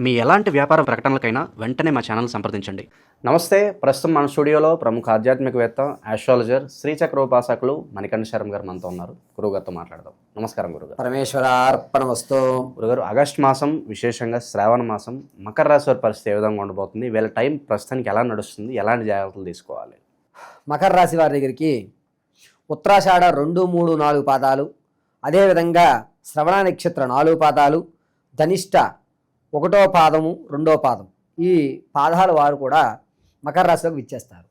మీ ఎలాంటి వ్యాపార ప్రకటనలకైనా వెంటనే మా ఛానల్ సంప్రదించండి. నమస్తే. ప్రస్తుతం మన స్టూడియోలో ప్రముఖ ఆధ్యాత్మికవేత్త, ఆస్ట్రాలజర్, శ్రీచక్ర ఉపాసకులు మణికంఠ శర్మ గారు మనతో ఉన్నారు. గురుగారితో మాట్లాడదాం. నమస్కారం గురుగారు. పరమేశ్వరార్పణమస్తు. గురుగారు, ఆగస్టు మాసం, విశేషంగా శ్రావణ మాసం, మకర రాశి వారి పరిస్థితి ఏ విధంగా ఉండబోతుంది? వీళ్ళ టైం ప్రస్తుతానికి ఎలా నడుస్తుంది? ఎలాంటి జాగ్రత్తలు తీసుకోవాలి? మకర రాశి వారి దగ్గరికి ఉత్తరాషాఢ 2, 3, 4 పాదాలు, అదేవిధంగా శ్రవణ నక్షత్ర 4 పాదాలు, ధనిష్ట 1వ పాదము 2వ పాదం, ఈ పాదాల వారు కూడా మకర రాశిలోకి విచ్చేస్తారు.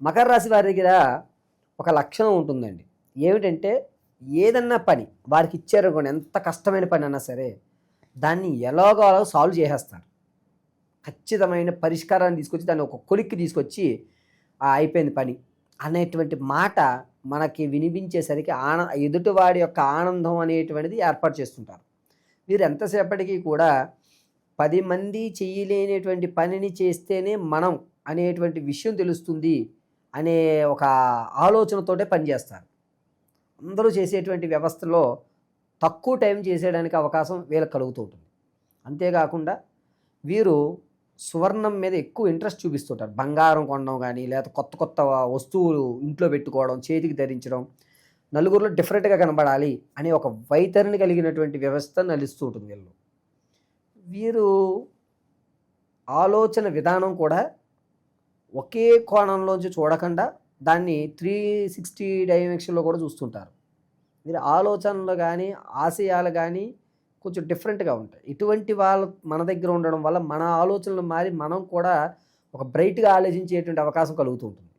మకర రాశి వారి దగ్గర ఒక లక్షణం ఉంటుందండి. ఏమిటంటే ఏదన్నా పని వారికి ఇచ్చారనుకోండి, ఎంత కష్టమైన పని అన్నా సరే దాన్ని ఎలాగో సాల్వ్ చేసేస్తారు. ఖచ్చితమైన పరిష్కారాన్ని తీసుకొచ్చి దాన్ని ఒక కొలిక్కి తీసుకొచ్చి అయిపోయింది పని అనేటువంటి మాట మనకి వినిపించేసరికి ఎదుటివాడి యొక్క ఆనందం అనేటువంటిది ఏర్పాటు చేస్తుంటారు. వీరు ఎంతసేపటికి కూడా 10 మంది చేయలేనటువంటి పనిని చేస్తేనే మనం అనేటువంటి విషయం తెలుస్తుంది అనే ఒక ఆలోచనతోటే పనిచేస్తారు. అందరూ చేసేటువంటి వ్యవస్థలో తక్కువ టైం చేసేయడానికి అవకాశం వీళ్ళకి కలుగుతూ ఉంటుంది. అంతేకాకుండా వీరు సువర్ణం మీద ఎక్కువ ఇంట్రెస్ట్ చూపిస్తుంటారు. బంగారం కొనడం కానీ, లేదా కొత్త కొత్త వస్తువులు ఇంట్లో పెట్టుకోవడం, చేతికి ధరించడం, నలుగురిలో డిఫరెంట్గా కనబడాలి అనే ఒక వైతరిని కలిగినటువంటి వ్యవస్థ నలుస్తూ ఉంటుంది వీళ్ళు. వీరు ఆలోచన విధానం కూడా ఒకే కోణంలోంచి చూడకుండా దాన్ని 360 డైమెన్షన్లో కూడా చూస్తుంటారు. వీరి ఆలోచనలు కానీ, ఆశయాలు కానీ కొంచెం డిఫరెంట్గా ఉంటాయి. ఇటువంటి వాళ్ళు మన దగ్గర ఉండడం వల్ల మన ఆలోచనలు మారి మనం కూడా ఒక బ్రైట్గా ఆలోచించేటువంటి అవకాశం కలుగుతూ ఉంటుంది.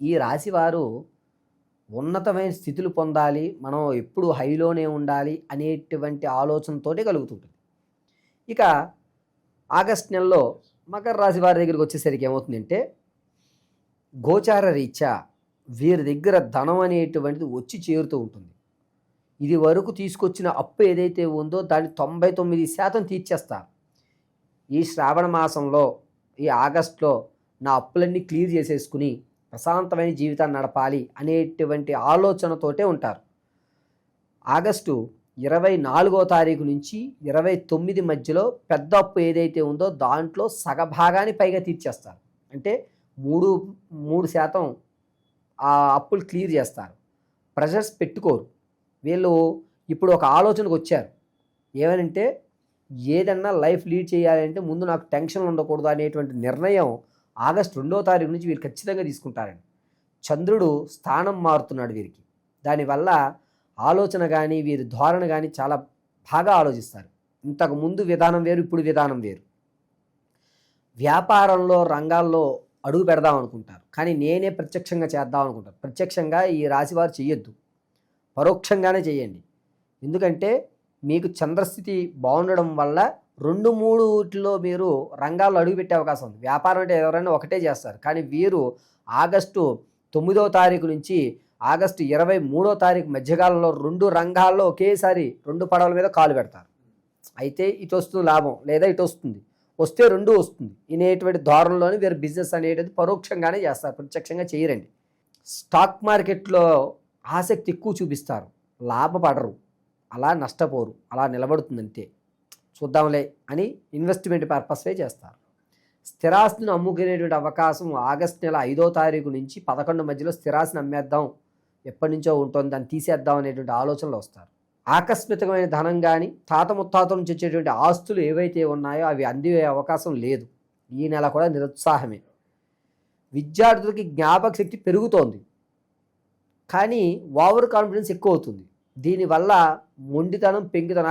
ఈ రాశి వారు ఉన్నతమైన స్థితులు పొందాలి, మనం ఎప్పుడు హైలోనే ఉండాలి అనేటువంటి ఆలోచనతోటే కలుగుతుంటుంది. ఇక ఆగస్ట్ నెలలో మకర రాశి వారి దగ్గరికి వచ్చేసరికి ఏమవుతుందంటే, గోచార రీత్యా వీరి దగ్గర ధనం అనేటువంటిది వచ్చి చేరుతూ ఉంటుంది. ఇది వరకు తీసుకొచ్చిన అప్పు ఏదైతే ఉందో దాన్ని 99% తీర్చేస్తారు. ఈ శ్రావణ మాసంలో, ఈ ఆగస్టులో నా అప్పులన్నీ క్లియర్ చేసేసుకుని ప్రశాంతమైన జీవితాన్ని నడపాలి అనేటువంటి ఆలోచనతోటే ఉంటారు. ఆగస్టు 24వ తారీఖు నుంచి 29 మధ్యలో పెద్ద అప్పు ఏదైతే ఉందో దాంట్లో సగభాగాన్ని పైగా తీర్చేస్తారు. అంటే 3% ఆ అప్పులు క్లియర్ చేస్తారు. ప్రెషర్స్ పెట్టుకోరు. వీళ్ళు ఇప్పుడు ఒక ఆలోచనకు వచ్చారు. ఏమనంటే, ఏదన్నా లైఫ్ లీడ్ చేయాలంటే ముందు నాకు టెన్షన్లు ఉండకూడదు అనేటువంటి నిర్ణయం ఆగస్టు 2వ తారీఖు నుంచి వీరు ఖచ్చితంగా తీసుకుంటారండి. చంద్రుడు స్థానం మారుతున్నాడు వీరికి. దానివల్ల ఆలోచన కానీ, వీరి ధోరణ కానీ చాలా బాగా ఆలోచిస్తారు. ఇంతకు ముందు విధానం వేరు, ఇప్పుడు విధానం వేరు. వ్యాపారంలో రంగాల్లో అడుగు పెడదాం అనుకుంటారు, కానీ నేనే ప్రత్యక్షంగా చేద్దాం అనుకుంటారు. ప్రత్యక్షంగా ఈ రాశివారు చెయ్యొద్దు, పరోక్షంగానే చేయండి. ఎందుకంటే మీకు చంద్రస్థితి బాగుండడం వల్ల 2-3 మీరు రంగాల్లో అడుగుపెట్టే అవకాశం ఉంది. వ్యాపారం అంటే ఎవరైనా ఒకటే చేస్తారు, కానీ వీరు ఆగస్టు 9వ తారీఖు నుంచి ఆగస్టు 23వ తారీఖు మధ్యకాలంలో 2 రంగాల్లో ఒకేసారి 2 పడవల మీద కాలు పెడతారు. అయితే ఇటు వస్తుంది లాభం, లేదా ఇటు వస్తుంది, వస్తే 2 వస్తుంది అనేటువంటి ధోరణిలోని వీరు బిజినెస్ అనేది పరోక్షంగానే చేస్తారు, ప్రత్యక్షంగా చేయరండి. స్టాక్ మార్కెట్లో ఆసక్తి ఎక్కువ చూపిస్తారు, లాభపడరు, అలా నష్టపోరు, అలా నిలబడుతుందంతే, చూద్దాంలే అని ఇన్వెస్ట్మెంట్ పర్పస్వే చేస్తారు. స్థిరాస్తిని అమ్ముకునేటువంటి అవకాశం ఆగస్టు నెల 5వ తారీఖు నుంచి 11 మధ్యలో స్థిరాస్తిని అమ్మేద్దాం, ఎప్పటి నుంచో ఉంటుంది దాన్ని తీసేద్దాం అనేటువంటి ఆలోచనలు వస్తారు. ఆకస్మికమైన ధనం కానీ, తాత ముత్తాతల నుంచి వచ్చేటువంటి ఆస్తులు ఏవైతే ఉన్నాయో అవి అందే అవకాశం లేదు. ఈ నెల కూడా నిరుత్సాహమే. విద్యార్థులకి జ్ఞాపక శక్తి పెరుగుతోంది, కానీ ఓవర్ కాన్ఫిడెన్స్ ఎక్కువ అవుతుంది. దీనివల్ల మొండితనం, పెంకితన,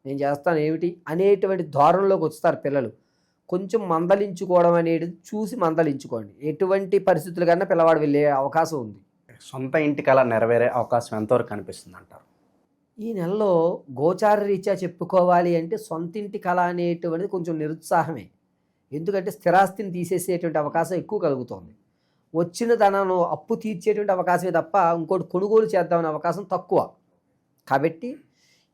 నేను చేస్తాను ఏమిటి అనేటువంటి ధోరణిలోకి వస్తారు పిల్లలు. కొంచెం మందలించుకోవడం అనేది చూసి మందలించుకోండి. ఎటువంటి పరిస్థితులు కన్నా పిల్లవాడు వెళ్ళే అవకాశం ఉంది. సొంత ఇంటి కళ నెరవేరే అవకాశం ఎంతవరకు కనిపిస్తుంది అంటారు? ఈ నెలలో గోచార రీత్యా చెప్పుకోవాలి అంటే సొంతింటి కళ అనేటువంటిది కొంచెం నిరుత్సాహమే. ఎందుకంటే స్థిరాస్తిని తీసేసేటువంటి అవకాశం ఎక్కువ కలుగుతోంది. వచ్చిన ధనాన్ని అప్పు తీర్చేటువంటి అవకాశమే తప్ప ఇంకోటి కొనుగోలు చేద్దామనే అవకాశం తక్కువ. కాబట్టి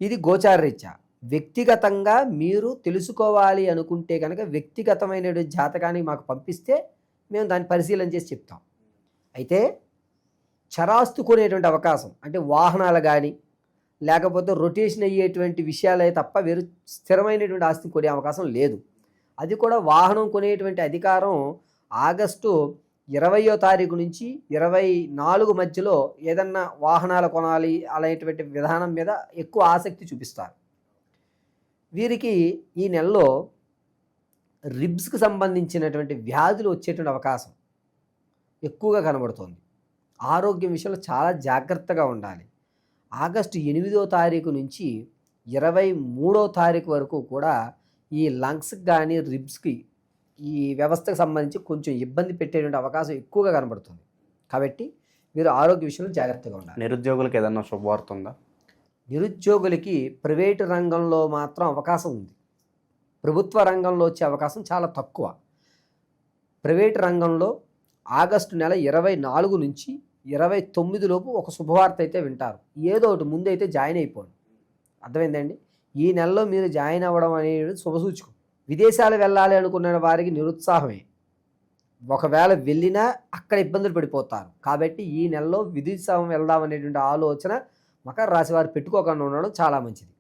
ఇది గోచార రీత్యా. వ్యక్తిగతంగా మీరు తెలుసుకోవాలి అనుకుంటే కనుక వ్యక్తిగతమైన జాతకాన్ని మాకు పంపిస్తే మేము దాన్ని పరిశీలన చేసి చెప్తాం. అయితే చరాస్తు కొనేటువంటి అవకాశం, అంటే వాహనాలు కానీ, లేకపోతే రొటేషన్ అయ్యేటువంటి విషయాలే తప్ప వేరు స్థిరమైనటువంటి ఆస్తి కొనే అవకాశం లేదు. అది కూడా వాహనం కొనేటువంటి అధికారం ఆగస్టు 20వ తారీఖు నుంచి 24 మధ్యలో ఏదన్నా వాహనాలు కొనాలి అనేటువంటి విధానం మీద ఎక్కువ ఆసక్తి చూపిస్తారు. వీరికి ఈ నెలలో రిబ్స్కి సంబంధించినటువంటి వ్యాధులు వచ్చేటువంటి అవకాశం ఎక్కువగా కనబడుతోంది. ఆరోగ్యం విషయంలో చాలా జాగ్రత్తగా ఉండాలి. ఆగస్టు 8వ తారీఖు నుంచి 23వ తారీఖు వరకు కూడా ఈ లంగ్స్కి కానీ రిబ్స్కి ఈ వ్యవస్థకు సంబంధించి కొంచెం ఇబ్బంది పెట్టేటువంటి అవకాశం ఎక్కువగా కనబడుతుంది. కాబట్టి మీరు ఆరోగ్య విషయంలో జాగ్రత్తగా ఉండాలి. నిరుద్యోగులకు ఏదన్నా శుభవార్త ఉందా? నిరుద్యోగులకి ప్రైవేటు రంగంలో మాత్రం అవకాశం ఉంది. ప్రభుత్వ రంగంలో వచ్చే అవకాశం చాలా తక్కువ. ప్రైవేటు రంగంలో ఆగస్టు నెల 24 నుంచి 29 లోపు ఒక శుభవార్త అయితే వింటారు. ఏదో ఒకటి ముందైతే జాయిన్ అయిపోండి. అర్థమైందండి? ఈ నెలలో మీరు జాయిన్ అవ్వడం అనేది శుభసూచకం. విదేశాలు వెళ్ళాలి అనుకున్న వారికి నిరుత్సాహమే. ఒకవేళ వెళ్ళినా అక్కడ ఇబ్బందులు పడిపోతారు. కాబట్టి ఈ నెలలో విదేశం వెళ్దాం అనేటువంటి ఆలోచన మకర రాశి వారు పెట్టుకోకుండా ఉండడం చాలా మంచిది.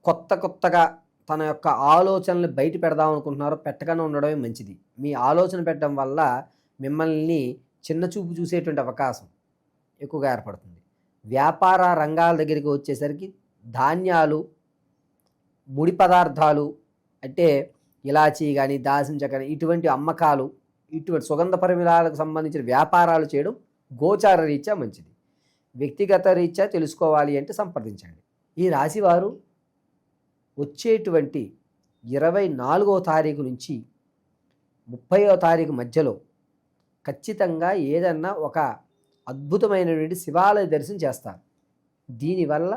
కొత్తగా తన యొక్క ఆలోచనలు బయట పెడదాం అనుకుంటున్నారో పెట్టకుండా ఉండడమే మంచిది. మీ ఆలోచన పెట్టడం వల్ల మిమ్మల్ని చిన్న చూపు చూసేటువంటి అవకాశం ఎక్కువగా ఏర్పడుతుంది. వ్యాపార రంగాల దగ్గరికి వచ్చేసరికి ధాన్యాలు, ముడి పదార్థాలు అంటే ఇలాచీ కానీ దాల్చిన చెక్క కానీ ఇటువంటి అమ్మకాలు, ఇటువంటి సుగంధ పరిమళాలకు సంబంధించిన వ్యాపారాలు చేయడం గోచార రీత్యా మంచిది. వ్యక్తిగత రీత్యా తెలుసుకోవాలి అంటే సంప్రదించండి. ఈ రాశివారు వచ్చేటువంటి 24వ తారీఖు నుంచి 30వ తారీఖు మధ్యలో ఖచ్చితంగా ఏదన్నా ఒక అద్భుతమైనటువంటి శివాలయ దర్శనం చేస్తారు. దీనివల్ల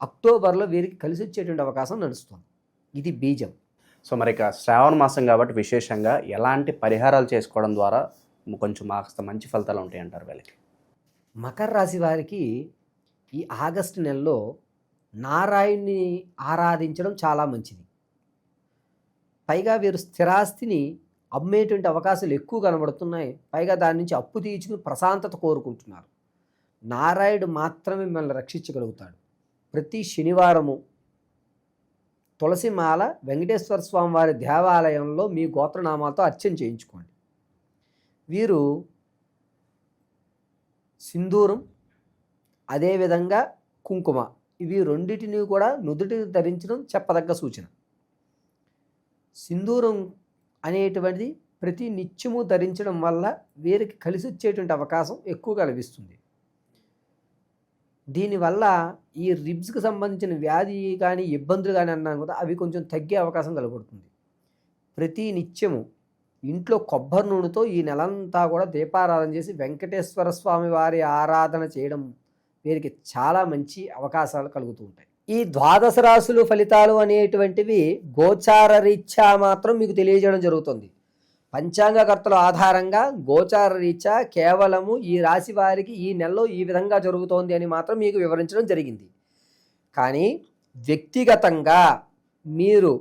అక్టోబర్లో వీరికి కలిసి వచ్చేటువంటి అవకాశం నడుస్తుంది. ఇది బీజం. సో మరి ఇక శ్రావణ మాసం కాబట్టి విశేషంగా ఎలాంటి పరిహారాలు చేసుకోవడం ద్వారా కొంచెం కాస్త మంచి ఫలితాలు ఉంటాయి అంటారు వీళ్ళకి? మకర రాశి వారికి ఈ ఆగస్టు నెలలో నారాయణ్ణి ఆరాధించడం చాలా మంచిది. పైగా వీరు స్థిరాస్తిని అమ్మేటువంటి అవకాశాలు ఎక్కువ కనబడుతున్నాయి. పైగా దాని నుంచి అప్పు తీర్చుకుని ప్రశాంతత కోరుకుంటున్నారు. నారాయణుడు మాత్రమే మిమ్మల్ని రక్షించగలుగుతాడు. ప్రతి శనివారము తులసిమాల వెంకటేశ్వర స్వామి వారి దేవాలయంలో మీ గోత్రనామాలతో అర్చన చేయించుకోండి. వీరు సింధూరం అదేవిధంగా కుంకుమ ఇవి రెండింటిని కూడా నుదుటిని ధరించడం చెప్పదగ్గ సూచన. సింధూరం అనేటువంటిది ప్రతి నిత్యము ధరించడం వల్ల వీరికి కలిసి వచ్చేటువంటి అవకాశం ఎక్కువగా లభిస్తుంది. దీనివల్ల ఈ రిబ్స్కి సంబంధించిన వ్యాధి కానీ ఇబ్బందులు కానీ అన్నాను కదా, అవి కొంచెం తగ్గే అవకాశం కనబడుతుంది. ప్రతి నిత్యము ఇంట్లో కొబ్బరి నూనెతో ఈ నెలంతా కూడా దీపారాధన చేసి వెంకటేశ్వర స్వామి వారి ఆరాధన చేయడం వీరికి చాలా మంచి అవకాశాలు కలుగుతూ ఉంటాయి. ఈ ద్వాదశ రాశులు ఫలితాలు అనేటువంటివి గోచార రీత్యా మాత్రం మీకు తెలియజేయడం జరుగుతుంది. పంచాంగకర్తల ఆధారంగా గోచార రీత్యా కేవలము ఈ రాశి వారికి ఈ నెలలో ఈ విధంగా జరుగుతోంది అని మాత్రం మీకు వివరించడం జరిగింది. కానీ వ్యక్తిగతంగా మీరు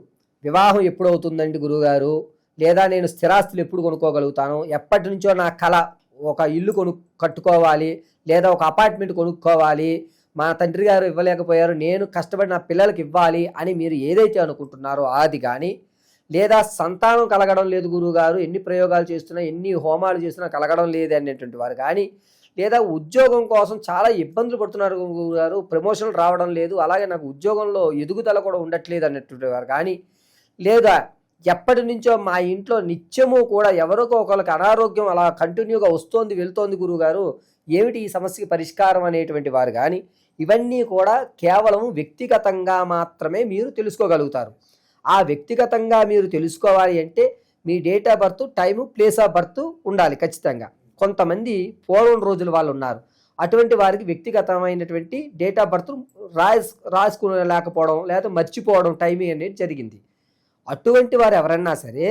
వివాహం ఎప్పుడవుతుందండి గురువుగారు, లేదా నేను స్థిరాస్తులు ఎప్పుడు కొనుక్కోగలుగుతాను, ఎప్పటి నుంచో నా కళ ఒక ఇల్లు కట్టుకోవాలి, లేదా ఒక అపార్ట్మెంట్ కొనుక్కోవాలి, మా తండ్రి గారు ఇవ్వలేకపోయారు, నేను కష్టపడి నా పిల్లలకి ఇవ్వాలి అని మీరు ఏదైతే అనుకుంటున్నారో అది కానీ, లేదా సంతానం కలగడం లేదు గురువుగారు, ఎన్ని ప్రయోగాలు చేస్తున్నా ఎన్ని హోమాలు చేస్తున్నా కలగడం లేదు అనేటువంటి వారు కానీ, లేదా ఉద్యోగం కోసం చాలా ఇబ్బందులు పడుతున్నారు గురువుగారు, ప్రమోషన్లు రావడం లేదు, అలాగే నాకు ఉద్యోగంలో ఎదుగుదల కూడా ఉండట్లేదు అనేటువంటి వారు కానీ, లేదా ఎప్పటి నుంచో మా ఇంట్లో నిత్యము కూడా ఎవరికో ఒకరికి అనారోగ్యం అలా కంటిన్యూగా వస్తోంది వెళ్తోంది గురువుగారు, ఏమిటి ఈ సమస్యకి పరిష్కారం అనేటువంటి వారు కానీ, ఇవన్నీ కూడా కేవలం వ్యక్తిగతంగా మాత్రమే మీరు తెలుసుకోగలుగుతారు. ఆ వ్యక్తిగతంగా మీరు తెలుసుకోవాలి అంటే మీ date of birth, time, place of birth ఉండాలి ఖచ్చితంగా. కొంతమంది పూర్వం రోజుల వాళ్ళు ఉన్నారు, అటువంటి వారికి వ్యక్తిగతమైనటువంటి డేట్ ఆఫ్ బర్త్ రాసుకునేలేకపోవడం లేదా మర్చిపోవడం టైమింగ్ అనేది జరిగింది. అటువంటి వారు ఎవరన్నా సరే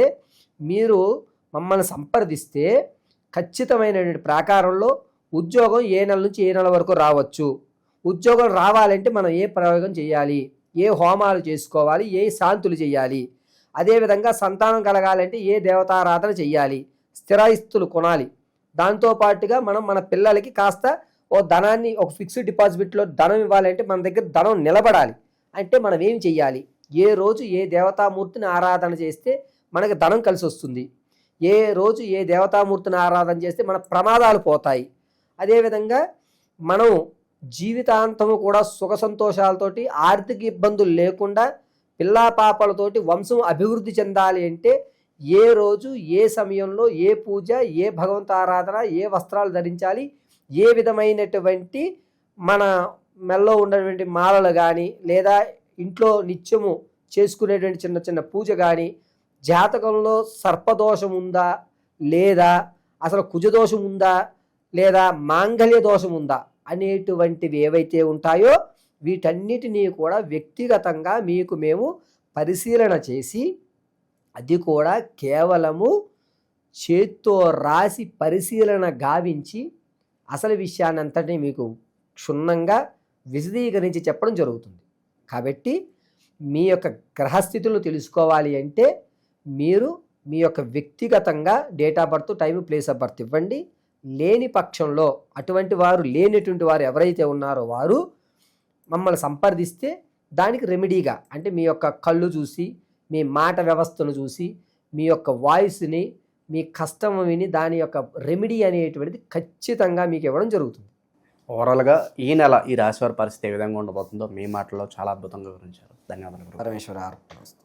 మీరు మమ్మల్ని సంప్రదిస్తే ఖచ్చితమైనటువంటి ప్రాకారంలో ఉద్యోగం ఏ నెల నుంచి ఏ నెల వరకు రావచ్చు, ఉద్యోగం రావాలంటే మనం ఏ ప్రయోగం చేయాలి, ఏ హోమాలు చేసుకోవాలి, ఏ శాంతులు చేయాలి, అదేవిధంగా సంతానం కలగాలంటే ఏ దేవతారాధన చేయాలి, స్థిరాస్తులు కొనాలి, దాంతోపాటుగా మనం మన పిల్లలకి కాస్త ఓ ధనాన్ని ఒక ఫిక్స్డ్ డిపాజిట్లో ధనం ఇవ్వాలంటే మన దగ్గర ధనం నిలబడాలి అంటే మనం ఏం చెయ్యాలి, ఏ రోజు ఏ దేవతామూర్తిని ఆరాధన చేస్తే మనకి ధనం కలిసి వస్తుంది, ఏ రోజు ఏ దేవతామూర్తిని ఆరాధన చేస్తే మన ప్రమాదాలు పోతాయి, అదేవిధంగా మనం జీవితాంతము కూడా సుఖ సంతోషాలతోటి ఆర్థిక ఇబ్బందులు లేకుండా పిల్లా పాపలతోటి వంశం అభివృద్ధి చెందాలి అంటే ఏ రోజు ఏ సమయంలో ఏ పూజ, ఏ భగవంత ఆరాధన, ఏ వస్త్రాలు ధరించాలి, ఏ విధమైనటువంటి మన మెల్లో ఉన్నటువంటి మాలలు కానీ లేదా ఇంట్లో నిత్యము చేసుకునేటువంటి చిన్న చిన్న పూజ కానీ, జాతకంలో సర్పదోషం ఉందా లేదా అసలు కుజదోషం ఉందా లేదా మాంగళ్య దోషం ఉందా అనేటువంటివి ఏవైతే ఉంటాయో వీటన్నిటినీ కూడా వ్యక్తిగతంగా మీకు మేము పరిశీలన చేసి, అది కూడా కేవలము చేత్తో రాసి పరిశీలన గావించి అసలు విషయాన్ని అంతటినీ మీకు క్షుణ్ణంగా విశదీకరించి చెప్పడం జరుగుతుంది. కాబట్టి మీ యొక్క గ్రహస్థితులను తెలుసుకోవాలి అంటే మీరు మీ యొక్క వ్యక్తిగతంగా date of birth, time, place of birth ఇవ్వండి. లేని పక్షంలో అటువంటి వారు లేనటువంటి వారు ఎవరైతే ఉన్నారో వారు మమ్మల్ని సంప్రదిస్తే దానికి రెమెడీగా అంటే మీ యొక్క కళ్ళు చూసి, మీ మాట వ్యవస్థను చూసి, మీ యొక్క వాయిస్ని, మీ కష్టం విని దాని యొక్క రెమెడీ అనేటువంటిది ఖచ్చితంగా మీకు ఇవ్వడం జరుగుతుంది. ఓవరాల్గా ఈ నెల ఈ రాశివారి పరిస్థితి ఏ విధంగా ఉండబోతుందో మీ మాటల్లో చాలా అద్భుతంగా వివరించారు. ధన్యవాదాలు. పరమేశ్వర అర్పణమస్తు.